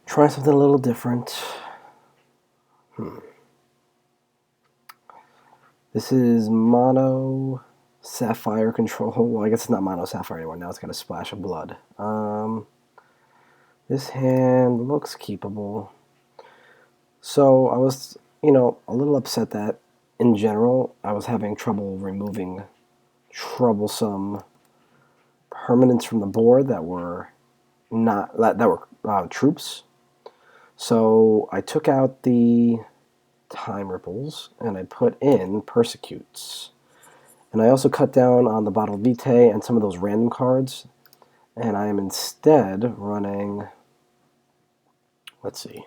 Try something a little different. This is mono Sapphire Control. Well, I guess it's not mono Sapphire anymore. Now it's got a splash of blood. This hand looks keepable. So I was, a little upset that, in general, I was having trouble removing troublesome permanents from the board that were not that were troops. So I took out the time ripples and I put in persecutes. And I also cut down on the bottle vitae and some of those random cards. And I am instead running, let's see,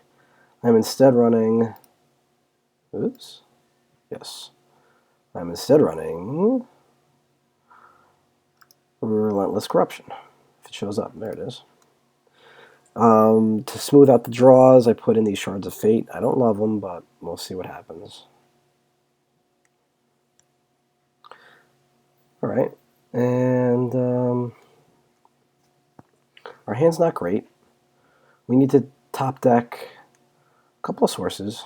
I'm instead running, oops, yes, I'm instead running Relentless Corruption. If it shows up, there it is. To smooth out the draws, I put in these Shards of Fate. I don't love them, but we'll see what happens. Alright, and our hand's not great. We need to top deck a couple of sources.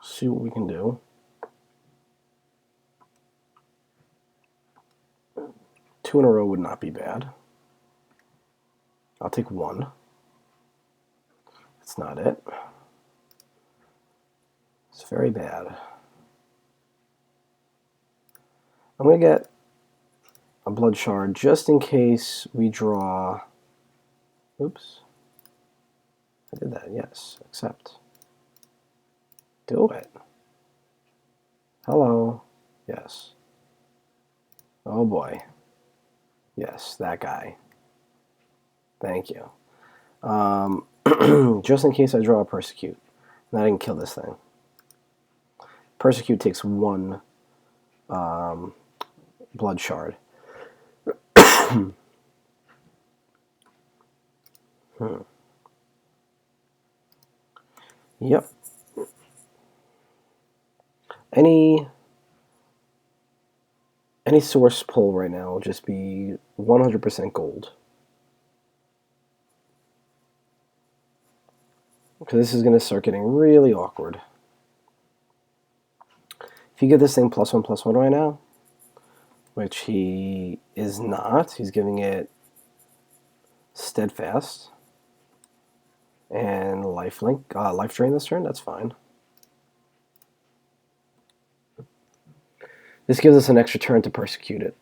See what we can do. Two in a row would not be bad. I'll take one. That's not it. It's very bad. I'm going to get a blood shard just in case we draw. Oops. I did that, yes. Accept. Do it. Hello. Yes. Oh boy. Yes, that guy. Thank you. Just in case I draw a Persecute. And I didn't kill this thing. Persecute takes one blood shard. Yep. Any source pull right now will just be 100% gold. Because this is going to start getting really awkward. If you give this thing +1/+1 right now, which he is not, he's giving it Steadfast and Life Drain this turn, that's fine. This gives us an extra turn to persecute it.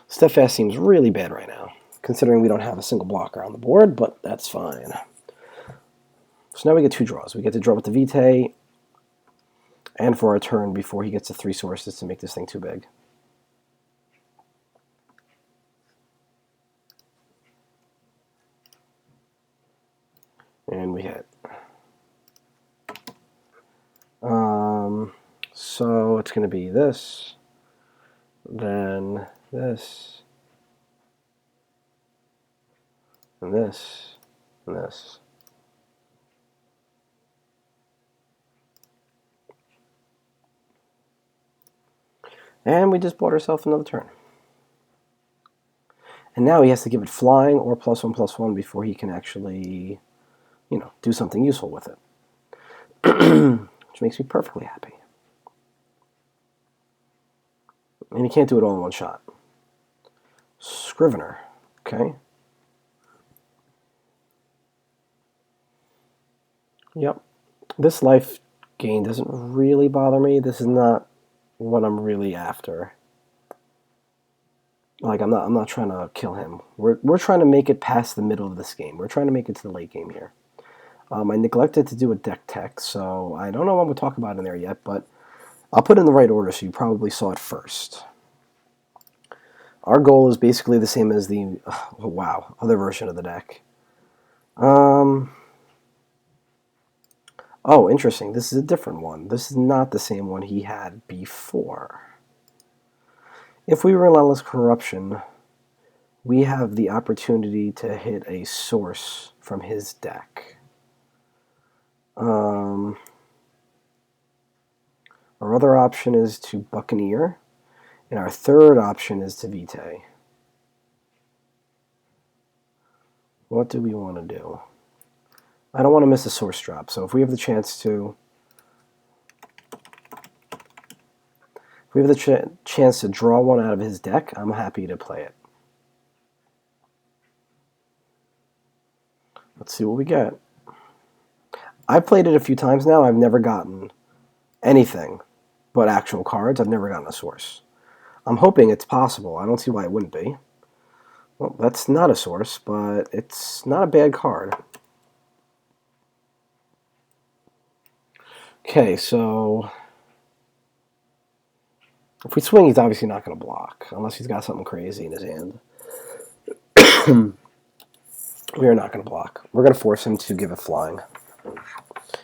Steadfast seems really bad right now, considering we don't have a single blocker on the board, but that's fine. So now we get two draws. We get to draw with the vitae, and for our turn before he gets to 3 sources to make this thing too big. And we hit. So it's going to be this, then this, and this, and this. And we just bought ourselves another turn. And now he has to give it flying or +1/+1 before he can actually, do something useful with it. Which makes me perfectly happy. And he can't do it all in one shot. Scrivener, okay. Yep. This life gain doesn't really bother me. This is not what I'm really after. Like, I'm not trying to kill him. We're trying to make it past the middle of this game. We're trying to make it to the late game here. I neglected to do a deck tech, so I don't know what we'll talk about in there yet, but I'll put it in the right order so you probably saw it first. Our goal is basically the same as the, other version of the deck. Oh, interesting. This is a different one. This is not the same one he had before. If we Relentless Corruption, we have the opportunity to hit a source from his deck. Our other option is to Buccaneer, And our third option is to Vitae. What do we want to do? I don't want to miss a source drop, so if we have the chance to... If we have the chance to draw one out of his deck, I'm happy to play it. Let's see what we get. I've played it a few times now. I've never gotten anything but actual cards. I've never gotten a source. I'm hoping it's possible. I don't see why it wouldn't be. Well, that's not a source, but it's not a bad card. Okay, so if we swing, he's obviously not going to block, unless he's got something crazy in his hand. We are not going to block. We're going to force him to give it flying.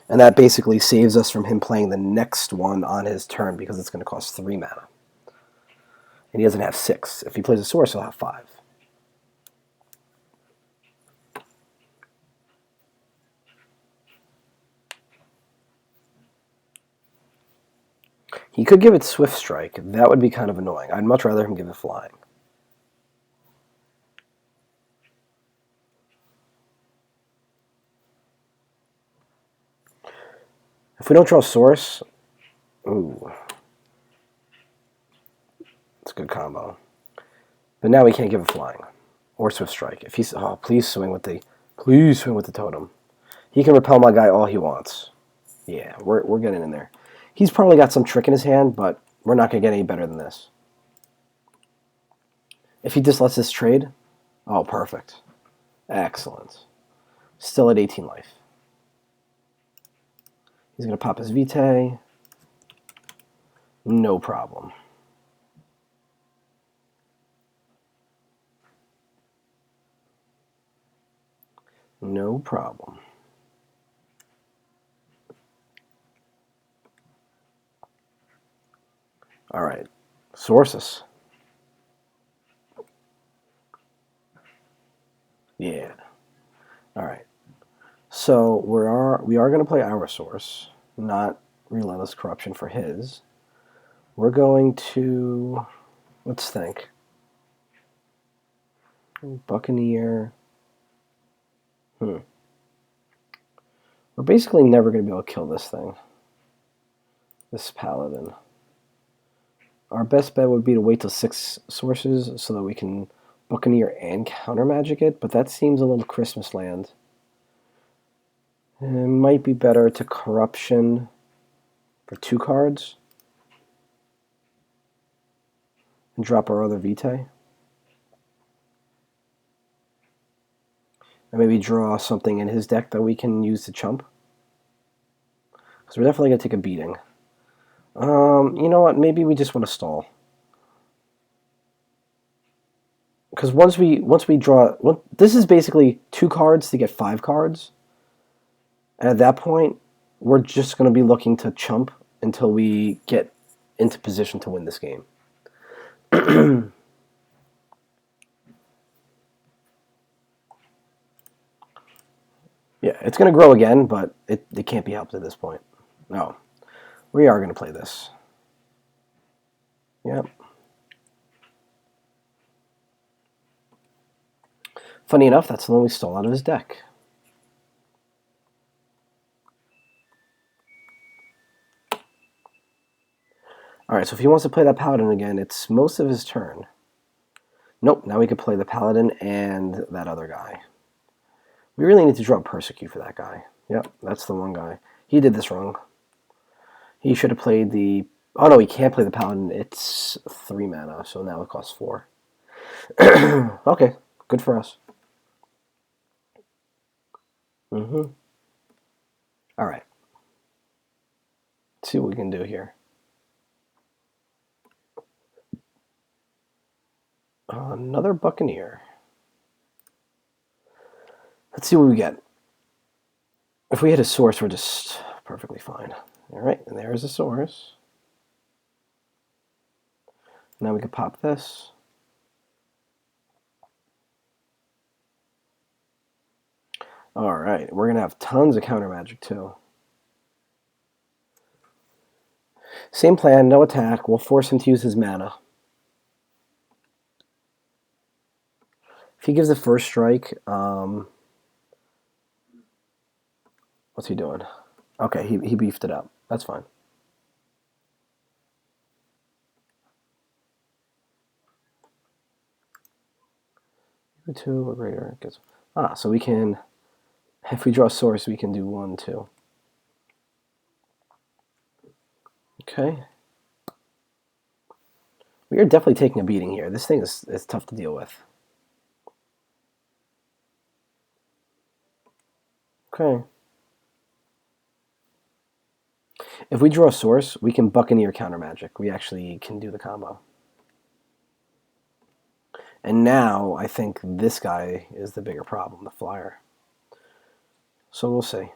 And that basically saves us from him playing the next one on his turn, because it's going to cost 3 mana. And he doesn't have 6. If he plays a source, he'll have 5. He could give it Swift Strike. That would be kind of annoying. I'd much rather him give it flying. If we don't draw source, ooh, it's a good combo. But now we can't give it flying or Swift Strike. If he's please swing with the totem. He can repel my guy all he wants. Yeah, we're getting in there. He's probably got some trick in his hand, but we're not going to get any better than this. If he just lets us trade, oh, perfect. Excellent. Still at 18 life. He's going to pop his Vitae. No problem. No problem. All right, sources. Yeah. All right. So we are going to play our source, not Relentless Corruption for his. We're going to, let's think. Buccaneer. We're basically never going to be able to kill this thing. This Paladin. Our best bet would be to wait till 6 sources so that we can Buccaneer and counter magic it, but that seems a little Christmas land. It might be better to Corruption for 2 cards and drop our other Vitae. And maybe draw something in his deck that we can use to chump. Because we're definitely going to take a beating. You know what? Maybe we just want to stall. Because once we draw... this is basically 2 cards to get 5 cards. And at that point, we're just going to be looking to chump until we get into position to win this game. Yeah, it's going to grow again, but it can't be helped at this point. No. We are going to play this. Yep. Funny enough, that's the one we stole out of his deck. Alright, so if he wants to play that Paladin again, it's most of his turn. Nope, now we can play the Paladin and that other guy. We really need to draw Persecute for that guy. Yep, that's the one guy. He did this wrong. He should have played the... oh no, he can't play the Paladin. It's 3 mana, so now it costs 4. Okay, good for us. Alright. Let's see what we can do here. Another Buccaneer. Let's see what we get. If we hit a source, we're just perfectly fine. Alright, and there's a source. Now we can pop this. Alright, we're going to have tons of counter magic too. Same plan, no attack. We'll force him to use his mana. If he gives the first strike, what's he doing? Okay, he beefed it up. That's fine. Two or greater. So we can, if we draw a source, we can do 1, 2. Okay. We are definitely taking a beating here. This thing is tough to deal with. Okay. If we draw a source, we can Buccaneer counter magic. We actually can do the combo. And now I think this guy is the bigger problem, the flyer. So we'll see.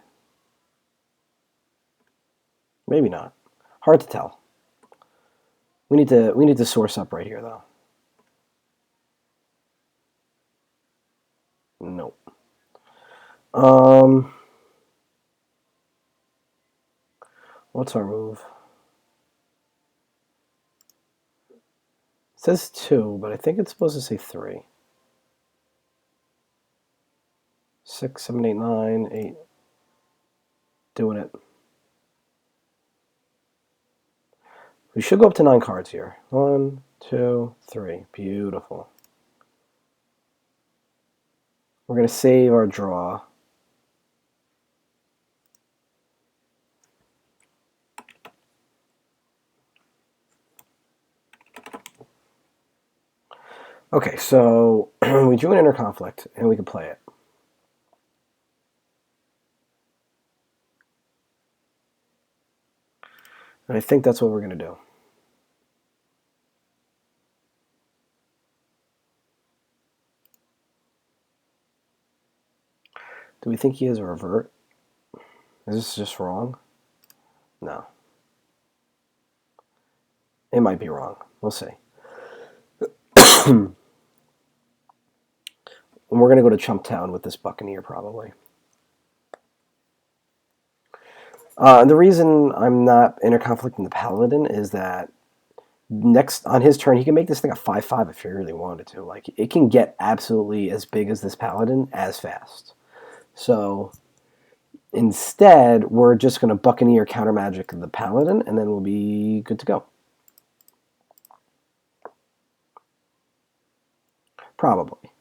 Maybe not. Hard to tell. We need to source up right here though. Nope. What's our move? It says 2, but I think it's supposed to say 3. 6, 7, 8, 9, 8. Doing it. We should go up to 9 cards here. 1, 2, 3. Beautiful. We're going to save our draw. Okay, so we drew an inner conflict, and we can play it. And I think that's what we're going to do. Do we think he has a revert? Is this just wrong? No. It might be wrong. We'll see. And we're going to go to Chump Town with this Buccaneer, probably. The reason I'm not interconflicting the Paladin is that next on his turn, he can make this thing a 5/5 if he really wanted to. Like, it can get absolutely as big as this Paladin as fast. So instead, we're just going to Buccaneer counter magic the Paladin, and then we'll be good to go. Probably.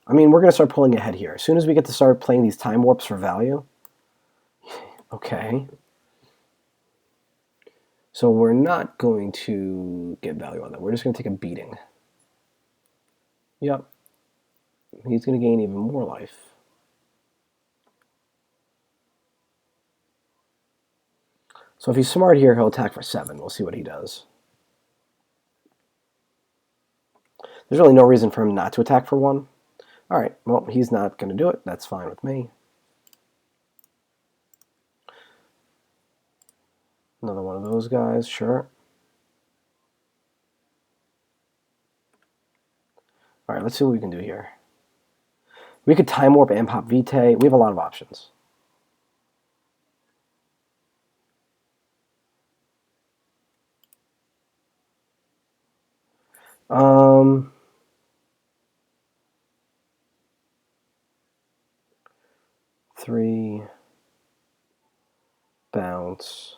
I mean, we're going to start pulling ahead here. As soon as we get to start playing these time warps for value. Okay. So we're not going to get value on that. We're just going to take a beating. Yep. He's going to gain even more life. So if he's smart here, he'll attack for 7. We'll see what he does. There's really no reason for him not to attack for 1. All right, well, he's not going to do it. That's fine with me. Another one of those guys, sure. All right, let's see what we can do here. We could Time Warp and Pop Vitae. We have a lot of options. Three bounce.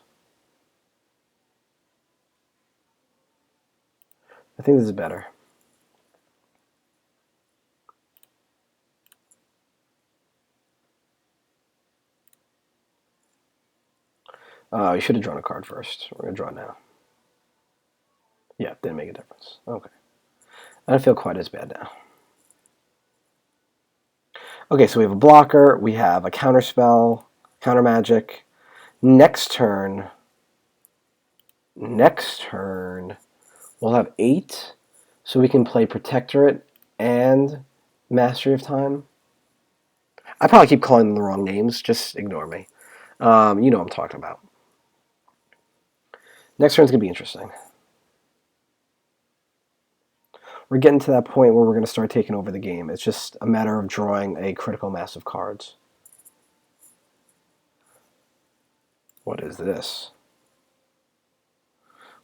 I think this is better. You should have drawn a card first. We're going to draw it now. Yeah, didn't make a difference. Okay. I don't feel quite as bad now. Okay, so we have a blocker. We have a counter spell, counter magic. Next turn, we'll have 8. So we can play Protectorate and Mastery of Time. I probably keep calling them the wrong names. Just ignore me. You know what I'm talking about. Next turn's going to be interesting. We're getting to that point where we're going to start taking over the game. It's just a matter of drawing a critical mass of cards. What is this?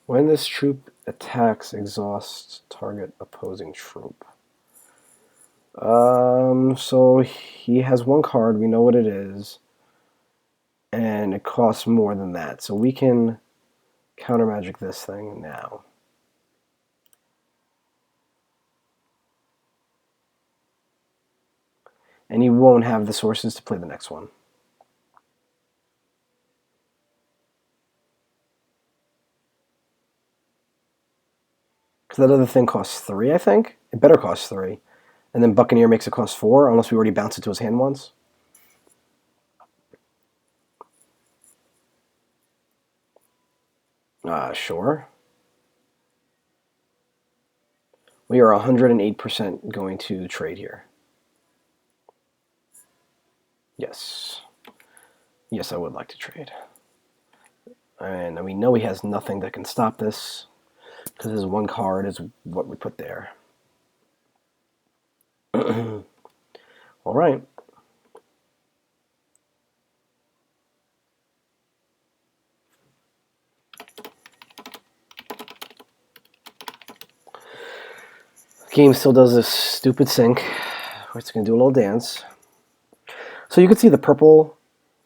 When this troop attacks, exhausts target opposing troop. So he has one card. We know what it is, and it costs more than that. So we can counter magic this thing now. And he won't have the sources to play the next one. Because that other thing costs 3, I think. It better cost 3. And then Buccaneer makes it cost 4, unless we already bounce it to his hand once. Sure. We are 108% going to trade here. Yes. Yes, I would like to trade. And we know he has nothing that can stop this, because his one card is what we put there. All right. Game still does this stupid sync. It's going to do a little dance. So you can see the purple,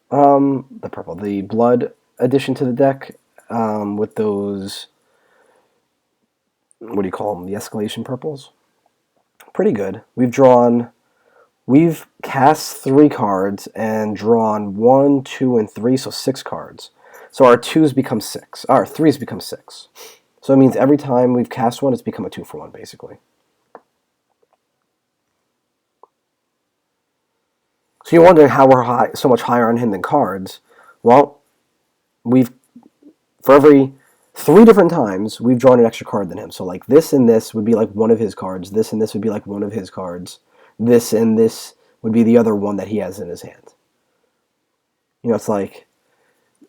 the blood addition to the deck with those, what do you call them, the escalation purples. Pretty good. We've cast 3 cards and drawn 1, 2, and 3, so 6 cards. So our 2s become 6. Our 3s become 6. So it means every time we've cast one, it's become a 2-for-1, basically. So you're wondering how we're so much higher on him than cards. Well, for every 3 different times, we've drawn an extra card than him. So like this and this would be like one of his cards. This and this would be like one of his cards. This and this would be the other one that he has in his hand. You know, it's like,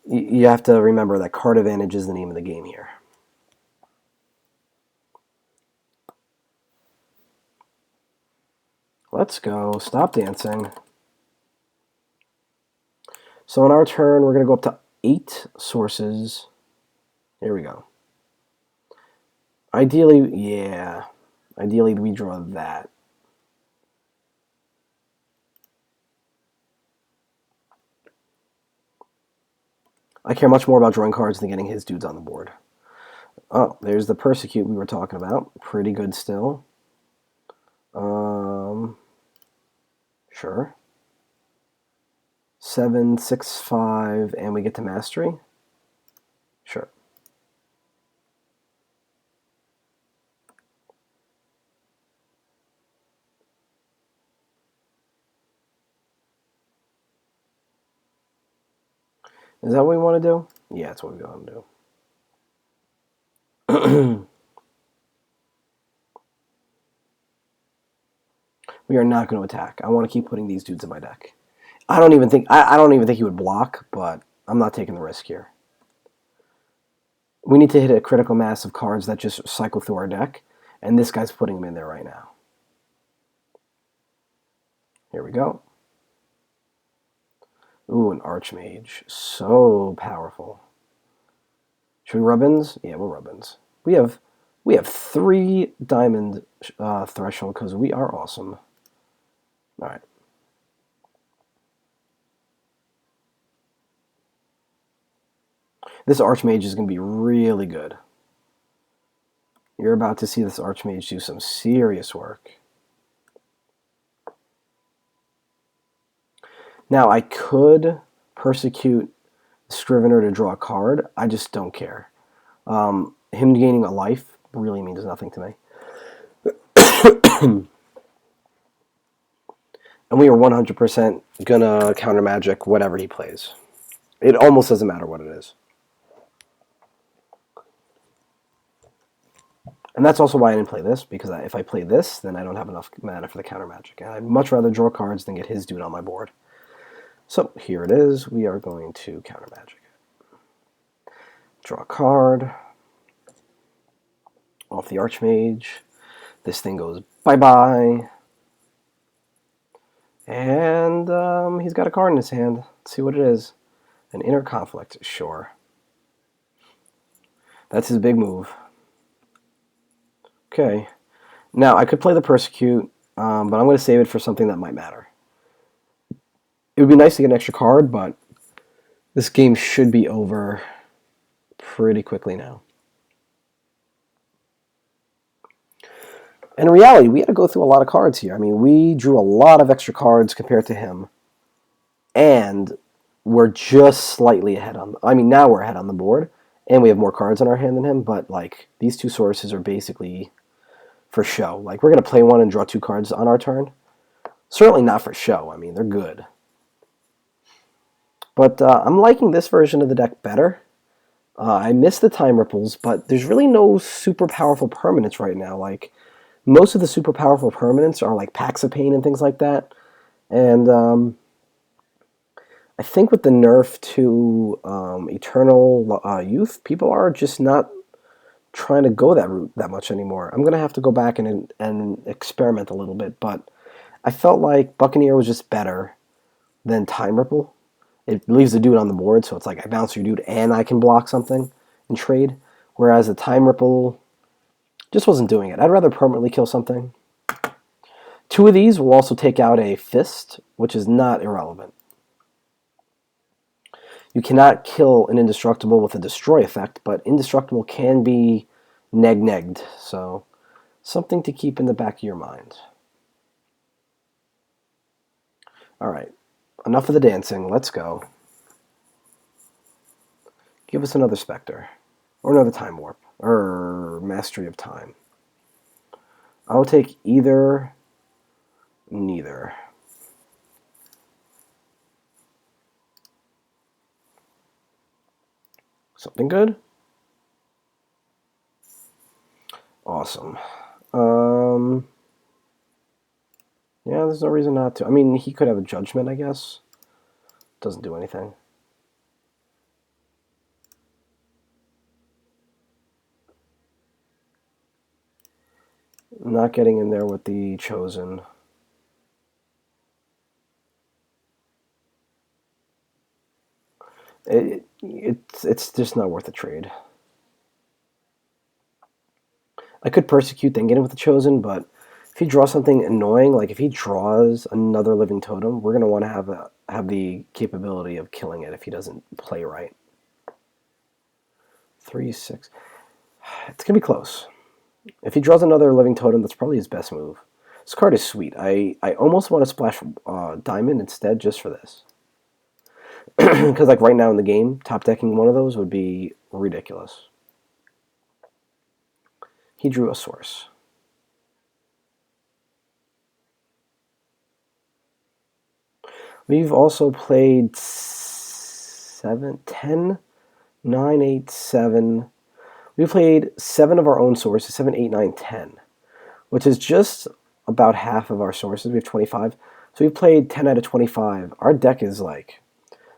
you have to remember that card advantage is the name of the game here. Let's go. Stop dancing. So on our turn, we're going to go up to 8 sources. Here we go. Ideally, we draw that. I care much more about drawing cards than getting his dudes on the board. Oh, there's the Persecute we were talking about. Pretty good still. Sure. 7, 6, 5, and we get to Mastery? Sure. Is that what we want to do? Yeah, that's what we want to do. We are not going to attack. I want to keep putting these dudes in my deck. I don't even think he would block, but I'm not taking the risk here. We need to hit a critical mass of cards that just cycle through our deck, and this guy's putting them in there right now. Here we go. Ooh, an Archmage. So powerful. Should we Rubbins? Yeah, we'll Rubbins. We have 3 diamond threshold because we are awesome. All right. This Archmage is going to be really good. You're about to see this Archmage do some serious work. Now, I could Persecute Scrivener to draw a card. I just don't care. Him gaining a life really means nothing to me. And we are 100% going to counter magic whatever he plays. It almost doesn't matter what it is. And that's also why I didn't play this, because if I play this, then I don't have enough mana for the counter magic. And I'd much rather draw cards than get his dude on my board. So here it is. We are going to counter magic. Draw a card. Off the Archmage. This thing goes bye-bye. And he's got a card in his hand. Let's see what it is. An Inner Conflict. Sure. That's his big move. Okay. Now, I could play the Persecute but I'm going to save it for something that might matter. It would be nice to get an extra card, but this game should be over pretty quickly now. In reality, we had to go through a lot of cards here. I mean, we drew a lot of extra cards compared to him, and we're just slightly ahead on. I mean, now we're ahead on the board, and we have more cards in our hand than him. But like, these two sources are basically for show. Like, we're gonna play one and draw 2 cards on our turn. Certainly not for show. I mean, they're good. But I'm liking this version of the deck better. I miss the time ripples, but there's really no super powerful permanents right now. Like, most of the super powerful permanents are like Packs of Pain and things like that. And I think with the nerf to Eternal Youth, people are just not trying to go that route that much anymore. I'm going to have to go back and experiment a little bit, but I felt like Buccaneer was just better than Time Ripple. It leaves the dude on the board, so it's like I bounce your dude and I can block something and trade, whereas the Time Ripple just wasn't doing it. I'd rather permanently kill something. 2 of these will also take out a Fist, which is not irrelevant. You cannot kill an Indestructible with a Destroy effect, but Indestructible can be neg-negged, so something to keep in the back of your mind. Alright, enough of the dancing, let's go. Give us another Spectre, or another Time Warp, or Mastery of Time. I'll take either, neither. Something good? Awesome. Yeah, there's no reason not to. I mean, he could have a Judgment, I guess. Doesn't do anything. Not getting in there with the Chosen. It's just not worth the trade. I could Persecute, then get in with the Chosen, but if he draws something annoying, like if he draws another Living Totem, we're going to want to have the capability of killing it if he doesn't play right. 3, 6. It's going to be close. If he draws another Living Totem, that's probably his best move. This card is sweet. I almost want to splash Diamond instead just for this. Because like right now in the game, top decking one of those would be ridiculous. He drew a Source. We've also played 7, 10, 9, 8, 7. We played 7 of our own sources, 7, 8, 9, 10, which is just about half of our sources. We have 25. So we've played 10 out of 25. Our deck is like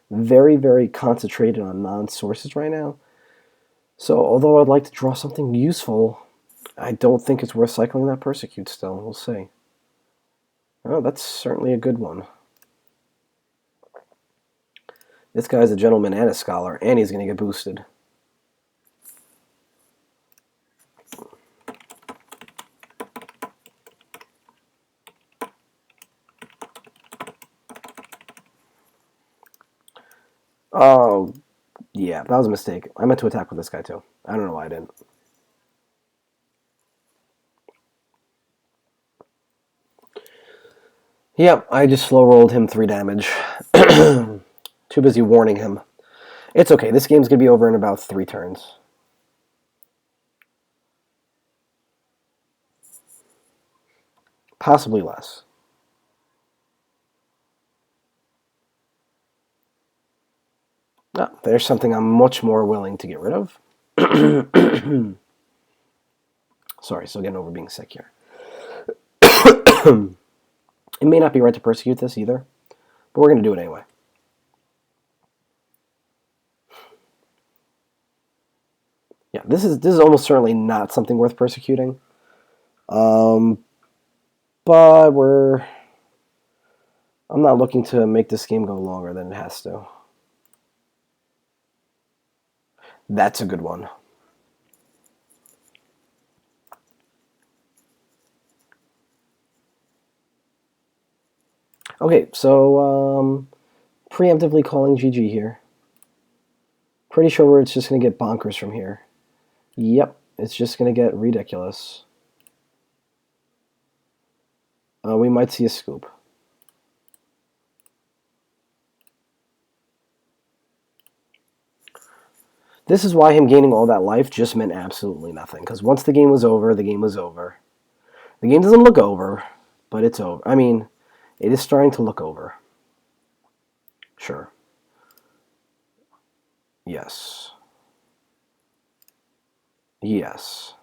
very, very concentrated on non-sources right now. So although I'd like to draw something useful, I don't think it's worth cycling that Persecute still. We'll see. Oh, that's certainly a good one. This guy's a gentleman and a scholar, and he's going to get boosted. Oh, yeah, that was a mistake. I meant to attack with this guy, too. I don't know why I didn't. Yep, I just slow-rolled him 3 damage. Too busy warning him. It's okay, this game's going to be over in about 3 turns. Possibly less. Oh, there's something I'm much more willing to get rid of. Sorry, still getting over being sick here. It may not be right to persecute this either, but we're going to do it anyway. Yeah, this is almost certainly not something worth persecuting. But I'm not looking to make this game go longer than it has to. That's a good one. Okay, so preemptively calling GG here. Pretty sure it's just going to get bonkers from here. Yep, it's just going to get ridiculous. We might see a scoop. This is why him gaining all that life just meant absolutely nothing. Because once the game was over, the game was over. The game doesn't look over, but it's over. I mean, it is starting to look over. Sure. Yes. Yes.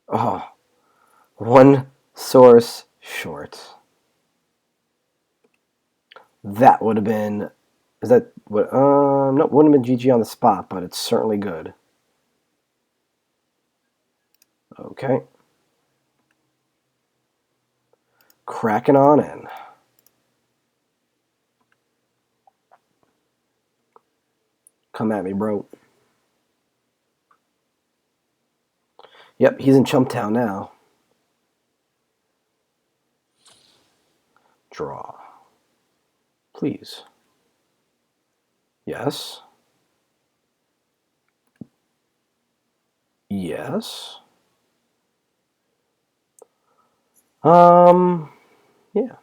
Oh, one source short. That would have been. Is that what? No, wouldn't have been GG on the spot, but it's certainly good. Okay. Cracking on in. Come at me, bro. Yep, he's in Chumptown now. Draw. Please. Yes. Yes. Yeah.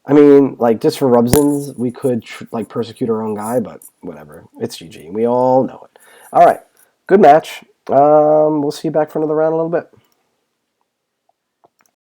I mean, like, just for Rubsons, we could, like, persecute our own guy, but whatever. It's GG. We all know it. All right. Good match. We'll see you back for another round in a little bit.